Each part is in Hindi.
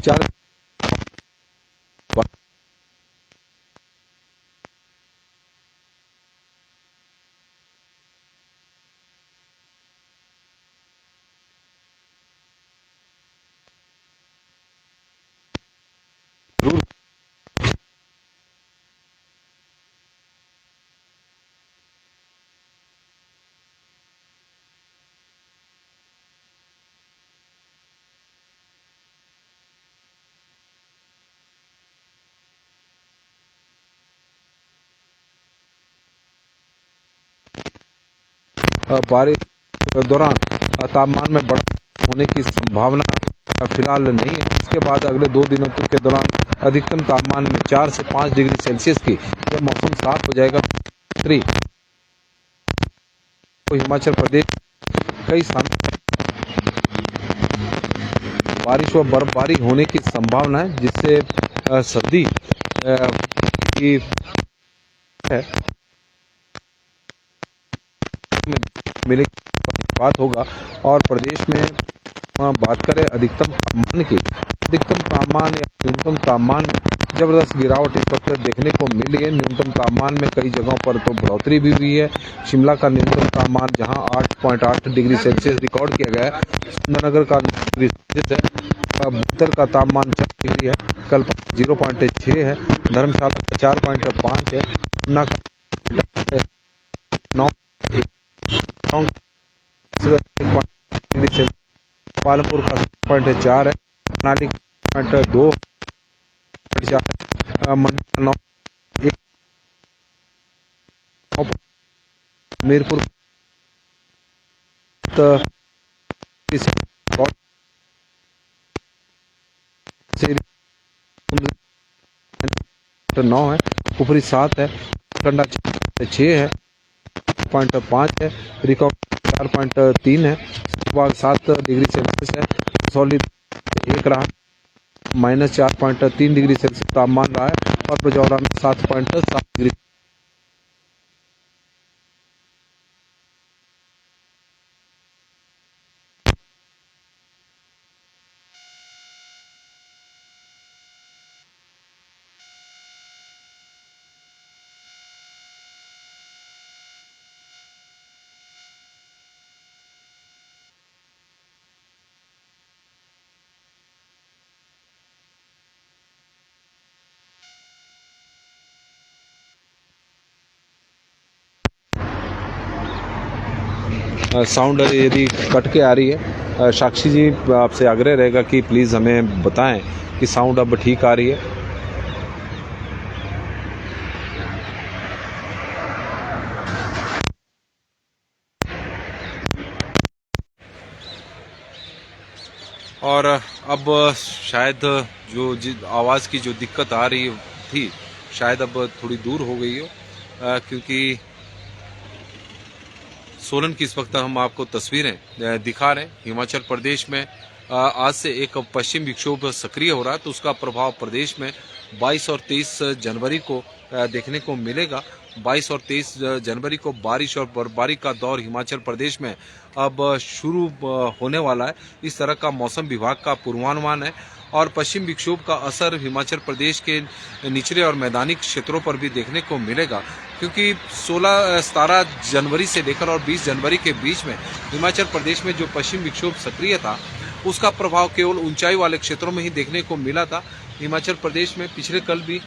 4 जरूर बारिश के दौरान तापमान में बढ़ोतरी होने की संभावना फिलहाल नहीं है। इसके बाद अगले 2 दिनों के दौरान अधिकतम तापमान में 4 से 5 डिग्री सेल्सियस की जब मौसम साफ हो जाएगा तो हिमाचल प्रदेश कई स्थानों बारिश व बर्फबारी होने की संभावना है, जिससे सर्दी की है मिले बात होगा। और प्रदेश में बात करें अधिकतम तापमान की, अधिकतम तापमान या न्यूनतम तापमान में जबरदस्त गिरावट इस वक्त देखने को मिली है। न्यूनतम तापमान में कई जगहों पर तो बढ़ोतरी भी हुई है। शिमला का न्यूनतम तापमान जहां 8.8 डिग्री सेल्सियस रिकॉर्ड किया गया है, सुंदरनगर का डिग्री सेल्सियस है, बुद्धर का तापमान 4 डिग्री है, कल 0.6 है, धर्मशाला का 4.5 है, ऊना का 9 पालमपुर का 0.4 है, मनाली का 0.2 मंडला 9 हमीरपुर तो 9 है, कुफरी 7 है, कंडा 6 है, 5 है, रिकॉर्ड 4.3 है, 7 डिग्री सेल्सियस है, कसौली 1 रहा, -4.3 डिग्री सेल्सियस तापमान रहा है, और बजौरा में 7.7 डिग्री। साउंड यदि कट के आ रही है, साक्षी जी आपसे आग्रह रहेगा कि प्लीज़ हमें बताएं कि साउंड अब ठीक आ रही है। और अब शायद जो आवाज़ की जो दिक्कत आ रही थी शायद अब थोड़ी दूर हो गई हो, क्योंकि सोलन की इस वक्त हम आपको तस्वीरें दिखा रहे हैं। हिमाचल प्रदेश में आज से एक पश्चिम विक्षोभ सक्रिय हो रहा है, तो उसका प्रभाव प्रदेश में 22 और 23 जनवरी को देखने को मिलेगा। 22 और 23 जनवरी को बारिश और बर्फबारी का दौर हिमाचल प्रदेश में अब शुरू होने वाला है। इस तरह का मौसम विभाग का पूर्वानुमान है, और पश्चिम विक्षोभ का असर हिमाचल प्रदेश के निचले और मैदानी क्षेत्रों पर भी देखने को मिलेगा, क्योंकि 17 जनवरी से लेकर और 20 जनवरी के बीच में हिमाचल प्रदेश में जो पश्चिम विक्षोभ सक्रिय था उसका प्रभाव केवल ऊंचाई वाले क्षेत्रों में ही देखने को मिला था। हिमाचल प्रदेश में पिछले कल भी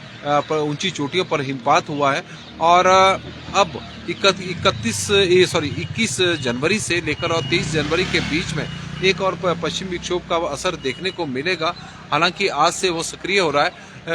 ऊंची चोटियों पर हिमपात हुआ है, और अब 21 जनवरी से लेकर और 23 जनवरी के बीच में एक और पश्चिम विक्षोभ का असर देखने को मिलेगा। हालांकि आज से वो सक्रिय हो रहा है।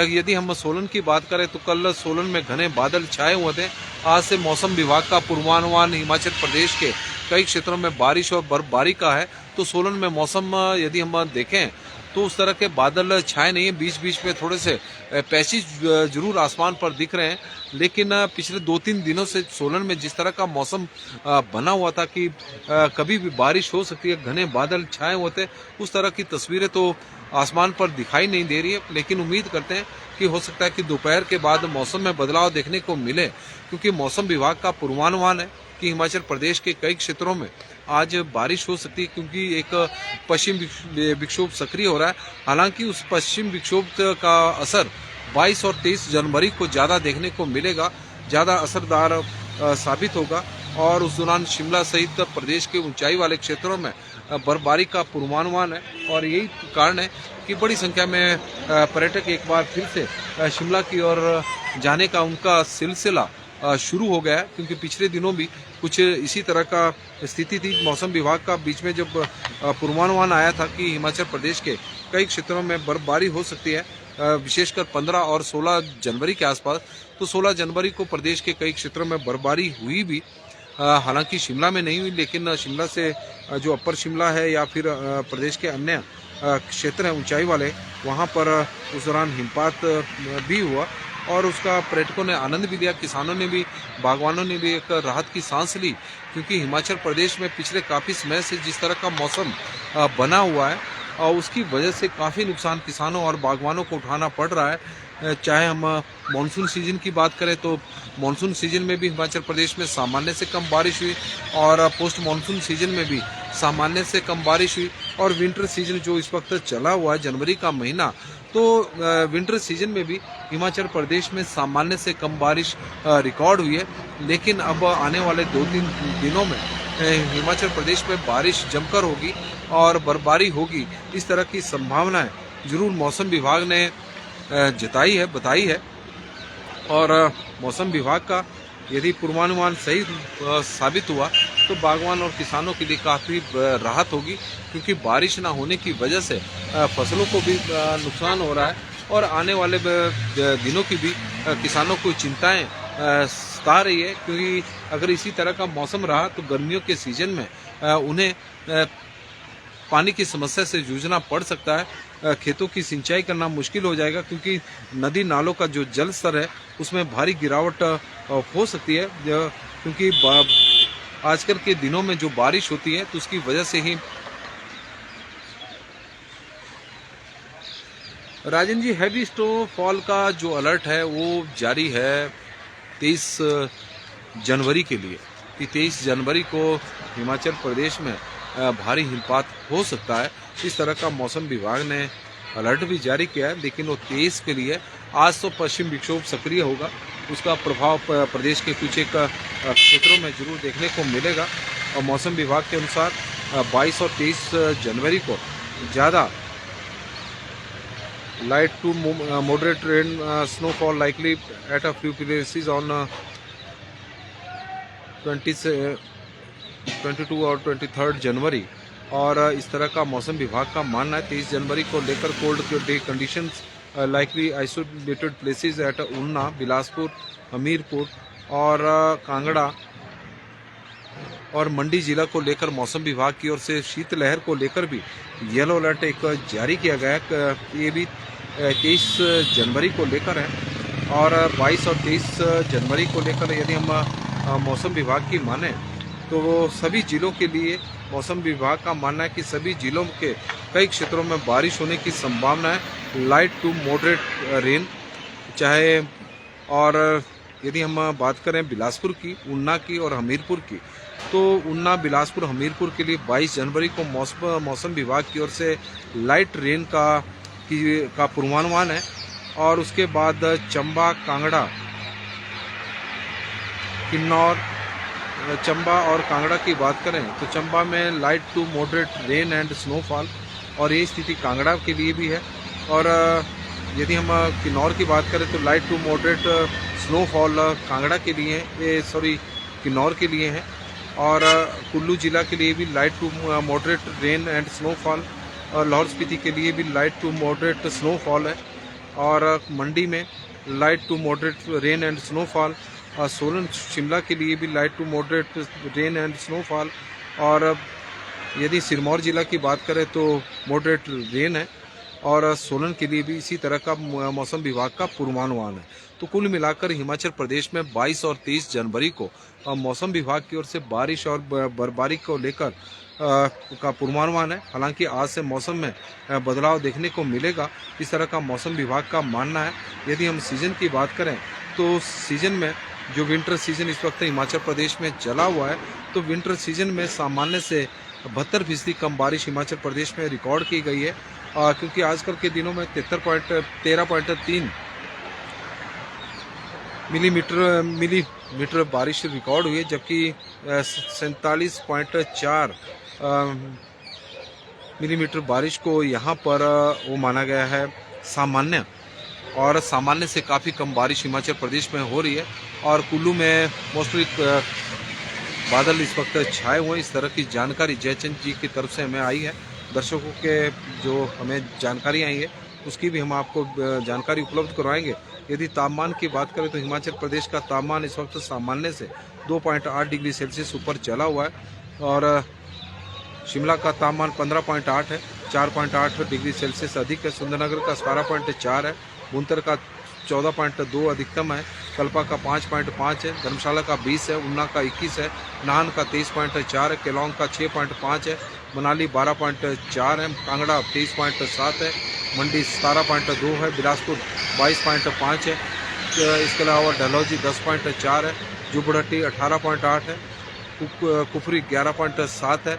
यदि हम सोलन की बात करें तो कल सोलन में घने बादल छाए हुए थे। आज से मौसम विभाग का पूर्वानुमान हिमाचल प्रदेश के कई क्षेत्रों में बारिश और बर्फबारी का है। तो सोलन में मौसम यदि हम देखें तो उस तरह के बादल छाए नहीं है, बीच बीच में थोड़े से पैचेज जरूर आसमान पर दिख रहे हैं, लेकिन पिछले 2-3 दिनों से सोलन में जिस तरह का मौसम बना हुआ था कि कभी भी बारिश हो सकती है, घने बादल छाए हुए थे, उस तरह की तस्वीरें तो आसमान पर दिखाई नहीं दे रही है। लेकिन उम्मीद करते हैं कि हो सकता है कि दोपहर के बाद मौसम में बदलाव देखने को मिले, क्योंकि मौसम विभाग का पूर्वानुमान है कि हिमाचल प्रदेश के कई क्षेत्रों में आज बारिश हो सकती है, क्योंकि एक पश्चिम विक्षोभ सक्रिय हो रहा है। हालांकि उस पश्चिम विक्षोभ का असर 22 और 23 जनवरी को ज़्यादा देखने को मिलेगा, ज़्यादा असरदार साबित होगा। और उस दौरान शिमला सहित प्रदेश के ऊंचाई वाले क्षेत्रों में बर्फबारी का पूर्वानुमान है। और यही कारण है कि बड़ी संख्या में पर्यटक एक बार फिर से शिमला की ओर जाने का उनका सिलसिला शुरू हो गया है, क्योंकि पिछले दिनों भी कुछ इसी तरह का स्थिति थी। मौसम विभाग का बीच में जब पूर्वानुमान आया था कि हिमाचल प्रदेश के कई क्षेत्रों में बर्फबारी हो सकती है, विशेषकर 15 और 16 जनवरी के आसपास, तो 16 जनवरी को प्रदेश के कई क्षेत्रों में बर्फबारी हुई भी। हालांकि शिमला में नहीं हुई, लेकिन शिमला से जो अपर शिमला है या फिर प्रदेश के अन्य क्षेत्र हैं ऊंचाई वाले, वहां पर उस दौरान हिमपात भी हुआ और उसका पर्यटकों ने आनंद भी लिया। किसानों ने भी, बागवानों ने भी एक राहत की सांस ली, क्योंकि हिमाचल प्रदेश में पिछले काफ़ी समय से जिस तरह का मौसम बना हुआ है, उसकी वजह से काफ़ी नुकसान किसानों और बागवानों को उठाना पड़ रहा है। चाहे हम मानसून सीजन की बात करें तो मानसून सीजन में भी हिमाचल प्रदेश में सामान्य से कम बारिश हुई, और पोस्ट मानसून सीजन में भी सामान्य से कम बारिश हुई। और विंटर सीजन जो इस वक्त चला हुआ है, जनवरी का महीना, तो विंटर सीजन में भी हिमाचल प्रदेश में सामान्य से कम बारिश रिकॉर्ड हुई है। लेकिन अब आने वाले 2-3 दिनों में हिमाचल प्रदेश में बारिश जमकर होगी और बर्फबारी होगी, इस तरह की संभावनाएं जरूर मौसम विभाग ने बताई है। और मौसम विभाग का यदि पूर्वानुमान सही साबित हुआ तो बागवान और किसानों के लिए काफ़ी राहत होगी, क्योंकि बारिश ना होने की वजह से फसलों को भी नुकसान हो रहा है। और आने वाले दिनों की भी किसानों को चिंताएं सता रही है, क्योंकि अगर इसी तरह का मौसम रहा तो गर्मियों के सीजन में उन्हें पानी की समस्या से जूझना पड़ सकता है। खेतों की सिंचाई करना मुश्किल हो जाएगा, क्योंकि नदी नालों का जो जल स्तर है उसमें भारी गिरावट हो सकती है, क्योंकि आजकल के दिनों में जो बारिश होती है तो उसकी वजह से ही। राजन जी, हैवी स्नोफॉल का जो अलर्ट है वो जारी है 23 जनवरी के लिए, कि 23 जनवरी को हिमाचल प्रदेश में भारी हिमपात हो सकता है। इस तरह का मौसम विभाग ने अलर्ट भी जारी किया है, लेकिन वो 23 के लिए। आज तो पश्चिम विक्षोभ सक्रिय होगा, उसका प्रभाव प्रदेश के कुछ एक क्षेत्रों में जरूर देखने को मिलेगा। और मौसम विभाग के अनुसार 22 और 23 जनवरी को ज़्यादा light to moderate rain snowfall likely at a few places on 22 और 23 जनवरी। और इस तरह का मौसम विभाग का मानना है 23 जनवरी को लेकर cold day conditions likely isolated places at Una, Bilaspur, Hamirpur और कांगड़ा और मंडी जिला को लेकर मौसम विभाग की ओर से शीतलहर को लेकर भी येलो अलर्ट एक जारी किया गया है। ये भी 23 जनवरी को लेकर है। और 22 और 23 जनवरी को लेकर यदि हम मौसम विभाग की माने तो वो सभी जिलों के लिए मौसम विभाग का मानना है कि सभी जिलों के कई क्षेत्रों में बारिश होने की संभावना है, लाइट टू मॉडरेट रेन चाहे। और यदि हम बात करें बिलासपुर की, ऊना की और हमीरपुर की, तो ऊना, बिलासपुर, हमीरपुर के लिए 22 जनवरी को मौसम विभाग की ओर से लाइट रेन का पूर्वानुमान है। और उसके बाद चंबा, कांगड़ा, किन्नौर, चंबा और कांगड़ा की बात करें तो चंबा में light to moderate rain and snowfall, और ये स्थिति कांगड़ा के लिए भी है। और यदि हम किन्नौर की बात करें तो light to moderate snowfall Kangra के लिए किन्नौर के लिए है। और कुल्लू जिला के लिए भी light to moderate rain and snowfall, और लाहौल स्पीति के लिए भी लाइट टू मॉडरेट स्नोफॉल है। और मंडी में light to moderate rain and snowfall, और सोलन, शिमला के लिए भी light to moderate rain and snowfall. और यदि सिरमौर जिला की बात करें तो मॉडरेट रेन है। और सोलन के लिए भी इसी तरह का मौसम विभाग का पूर्वानुमान है। तो कुल मिलाकर हिमाचल प्रदेश में 22 और 23 जनवरी को मौसम विभाग की ओर से बारिश और बर्फबारी को लेकर का पूर्वानुमान है। हालांकि आज से मौसम में बदलाव देखने को मिलेगा, इस तरह का मौसम विभाग का मानना है। यदि हम सीजन की बात करें तो सीजन में जो विंटर सीजन इस वक्त हिमाचल प्रदेश में चला हुआ है, तो विंटर सीजन में सामान्य से 72% कम बारिश हिमाचल प्रदेश में रिकॉर्ड की गई है, क्योंकि आजकल के दिनों में 13.3 मिलीमीटर बारिश रिकॉर्ड हुई है, जबकि 47.4 मिलीमीटर बारिश को यहाँ पर वो माना गया है सामान्य, और सामान्य से काफ़ी कम बारिश हिमाचल प्रदेश में हो रही है। और कुल्लू में मोस्टली बादल इस वक्त छाए हुए हैं। इस तरह की जानकारी जयचंद जी की तरफ से हमें आई है। दर्शकों के जो हमें जानकारी आई है उसकी भी हम आपको जानकारी उपलब्ध करवाएंगे। यदि तापमान की बात करें तो हिमाचल प्रदेश का तापमान इस वक्त सामान्य से 2.8 डिग्री सेल्सियस ऊपर चला हुआ है, और शिमला का तापमान 15.8 है, 4.8 डिग्री सेल्सियस अधिक है। सुंदरनगर का 12.4 है, बुनतर का 14.2 अधिकतम है, कल्पा का 5.5 है, धर्मशाला का 20 है, ऊना का 21 है, नाहन का 23.4 है, केलोंग का 6.5 है, मनाली 12.4 है, कांगड़ा 23.7 है, मंडी 17.2 है, बिलासपुर 22.5 है, इसके अलावा डलहौजी 10.4 है, जुब्बड़हट्टी 18.8 है, कुफरी 11.7 है,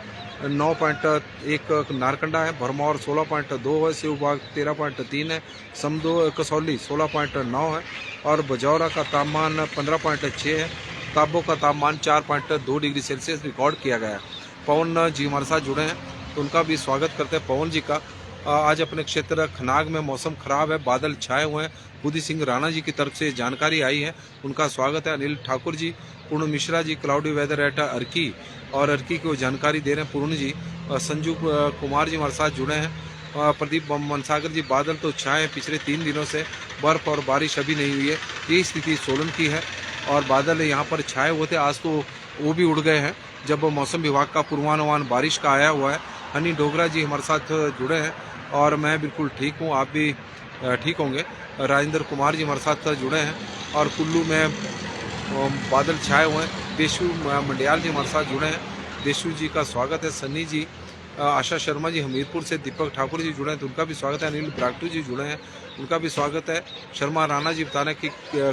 9.1 नारकंडा है, भरमौर 16.2 है, शिवबाग 13.3 है, समदो कसौली 16.9 है, और बजौरा का तापमान 15.6 है। ताबो का तापमान 4.2 डिग्री सेल्सियस रिकॉर्ड किया गया है। पवन जी हमारे साथ जुड़े हैं, तो उनका भी स्वागत करते हैं। पवन जी का आज अपने क्षेत्र खनाग में मौसम खराब है, बादल छाए हुए हैं। बुद्धि सिंह राणा जी की तरफ से जानकारी आई है, उनका स्वागत है। अनिल ठाकुर जी, पूर्ण Mishra ji cloudy weather eight Arki, और अर्की को जानकारी दे रहे हैं पूर्ण जी। संजू कुमार जी हमारे साथ जुड़े हैं। प्रदीप मनसागर जी, बादल तो छाए हैं पिछले 3 दिनों से, बर्फ और बारिश अभी नहीं हुई है। ये स्थिति सोलन की है, और बादल यहाँ पर छाए हुए थे, आज तो वो भी उड़ गए हैं जब मौसम विभाग का पूर्वानुमान बारिश का आया हुआ है। हनी डोगरा जी हमारे साथ जुड़े हैं, और मैं बिल्कुल ठीक हूँ, आप भी ठीक होंगे। राजेंद्र कुमार जी हमारे साथ जुड़े हैं, और कुल्लू में बादल छाए हुए हैं। देशु मंडियाल जी हमारे साथ जुड़े हैं, देशु जी का स्वागत है। सन्नी जी, आशा शर्मा जी हमीरपुर से, दीपक ठाकुर जी जुड़े हैं, तो उनका भी स्वागत है। अनिल ब्राक्टू जी जुड़े हैं, उनका भी स्वागत है। शर्मा राणा जी बता रहे हैं कि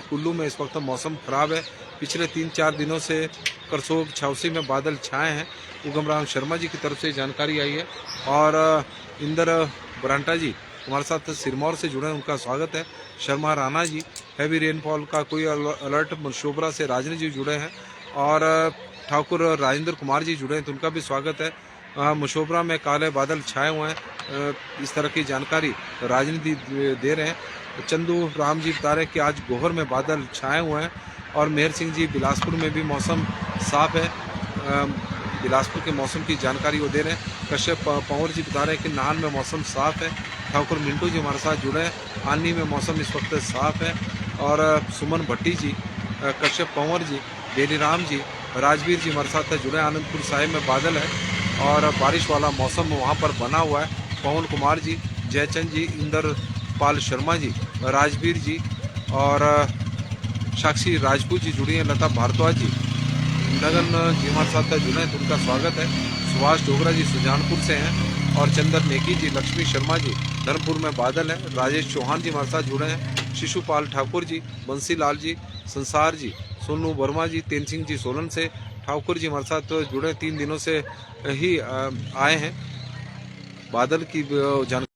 कुल्लू में इस वक्त मौसम खराब है, पिछले 3-4 दिनों से करसोग छावसी में बादल छाए हैं। उगम राम शर्मा जी की तरफ से जानकारी आई है, और इंदर बरांटा जी हमारे साथ सिरमौर से जुड़े हैं, उनका स्वागत है। शर्मा राणा जी, हैवी रेनफॉल का कोई अलर्ट मशोबरा से राजनी जी जुड़े हैं, और ठाकुर राजेंद्र कुमार जी जुड़े हैं, तो उनका भी स्वागत है। मशोबरा में काले बादल छाए हुए हैं, इस तरह की जानकारी राजनीति दे रहे हैं। चंदू राम जी बता रहे हैं कि आज गोहर में बादल छाए हुए हैं, और मेहर सिंह जी बिलासपुर में भी मौसम साफ है, बिलासपुर के मौसम की जानकारी वो दे रहे हैं। कश्यप पंवर जी बता रहे हैं कि नाहन में मौसम साफ है। ठाकुर मिंटू जी हमारे साथ जुड़े हैं, आनी में मौसम इस वक्त साफ है। और सुमन भट्टी जी, कश्यप पंवर जी, बेनीराम जी, राजवीर जी हमारे साथ जुड़े हैं। आनंदपुर साहिब में बादल है, और बारिश वाला मौसम वहाँ पर बना हुआ है। पवन कुमार जी, जयचंद जी, इंदर पाल शर्मा जी, राजवीर जी, और साक्षी राजपूत जी जुड़ी हैं। लता भारद्वाज जी, नगन जी हमारे साथ जुड़े हैं, तो उनका स्वागत है। सुभाष डोगरा जी सुजानपुर से हैं, और चंदन नेकी जी, लक्ष्मी शर्मा जी, धर्मपुर में बादल है। राजेश चौहान जी हमारे साथ जुड़े हैं। शिशुपाल ठाकुर जी, बंसी लाल जी, संसार जी, सोनू वर्मा जी, तेन सिंह जी सोलन से, ठाकुर जी हमारे साथ जुड़े 3 दिनों से ही आए हैं। बादल की जानकारी